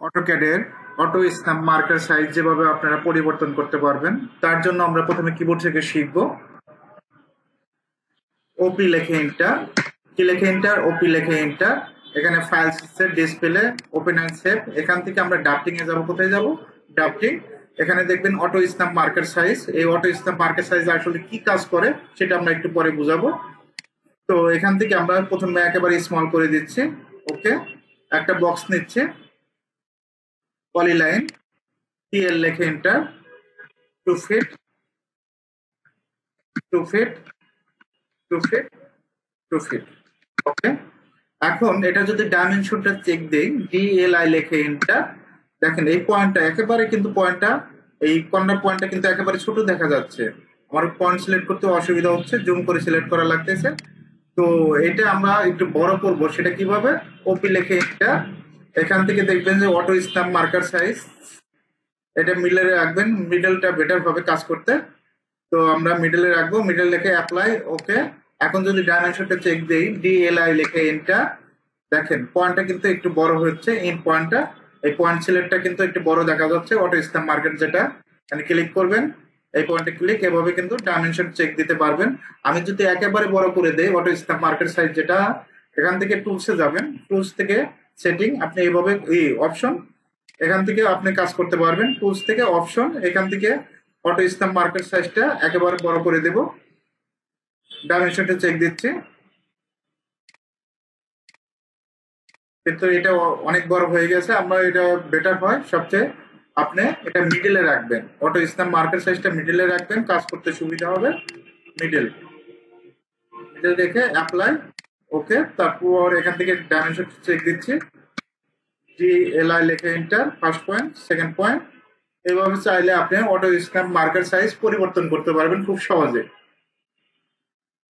অটোক্যাডের auto snap marker size যেভাবে আপনারা পরিবর্তন করতে পারবেন তার জন্য আমরা প্রথমে কিবোর্ড থেকে শিখব। ওপি লেখে এন্টার, কি লেখে এন্টার, ওপি লেখে এন্টার। এখানে file system display open and save. এখান থেকে আমরা ড্রাফটিং এ যাব। কোথায় যাব? ড্রাফটিং। এখানে দেখবেন অটো স্ন্যাপ মার্কার সাইজ। এই অটো স্ন্যাপ মার্কার সাইজ আসলে কি কাজ করে সেটা আমরা একটু পরে বুঝাবো। তো এখান থেকে আমরা প্রথমে একেবারে স্মল করে দিচ্ছি। ওকে, একটা বক্স নিচ্ছে, পলিলাইন টিএল লেখে enter, 2 feet 2 feet 2 feet 2 feet. Okay, এখন এটা যদি ডাইমেনশনটা চেক দেই, ডিএলআই লেখে এন্টার। দেখেন এই পয়েন্টটা একেবারে কিন্তু পয়েন্টটা, এই কর্নার পয়েন্টটা কিন্তু একেবারে ছোট দেখা যাচ্ছে। আমার পয়েন্ট সিলেক্ট করতে অসুবিধা হচ্ছে, জুম করে সিলেক্ট করা লাগতেছে। তো এটা আমরা একটু বড় করব, সেটা কিভাবে? ওপি লেখে এন্টার। এখান থেকে দেখবেন যে অটো স্ন্যাপ মার্কার সাইজ, এটা মিডলে রাখবেন, মিডলটা বেটার হবে কাজ করতে। তো আমরা মিডলে রাখবো, মিডল লিখে অ্যাপ্লাই। ওকে, এখন যদি ডাইমেনশনটা চেক দেই, ডিএলআই লিখে এন্টার। দেখেন পয়েন্টটা কিন্তু একটু বড় হচ্ছে, ইন পয়েন্টটা, এই পয়েন্ট সিলেক্টটা কিন্তু একটু বড় দেখা যাচ্ছে। অটো স্ন্যাপ মার্কেট যেটা, এখানে ক্লিক করবেন, এই পয়েন্টে ক্লিক, এভাবে কিন্তু ডাইমেনশন চেক দিতে পারবেন। আমি যদি একেবারে বড় করে দেই অটো স্ন্যাপ মার্কেট সাইজ যেটা, এখান থেকে টুলসে যাবেন, টুলস থেকে সেটিং, আপনি এইভাবে এই অপশন, এখান থেকে আপনি কাজ করতে পারবেন। টুলস থেকে অপশন, এখান থেকে অটো স্ন্যাপ মার্কেট সাইজটা একেবারে বড় করে দেব। ডাইমেনশনটা চেক দিচ্ছি, কিন্তু এটা অনেক বড় হয়ে গেছে। আমরা এটা বেটার হয় সবচেয়ে, আপনি এটা মিডলে রাখবেন, অটো স্ন্যাপ মার্কেট সাইজটা মিডলে রাখবেন, কাজ করতে সুবিধা হবে। মিডল মিডল রেখে অ্যাপ্লাই। ওকে, তারপর এখান থেকে ডাইমেনশন চেক দিচ্ছি, ডিএলআই লেখে enter, first point, second point. এইভাবে চাইলে আপনি অটো স্ন্যাপ মার্কার সাইজ পরিবর্তন করতে পারবেন খুব সহজে।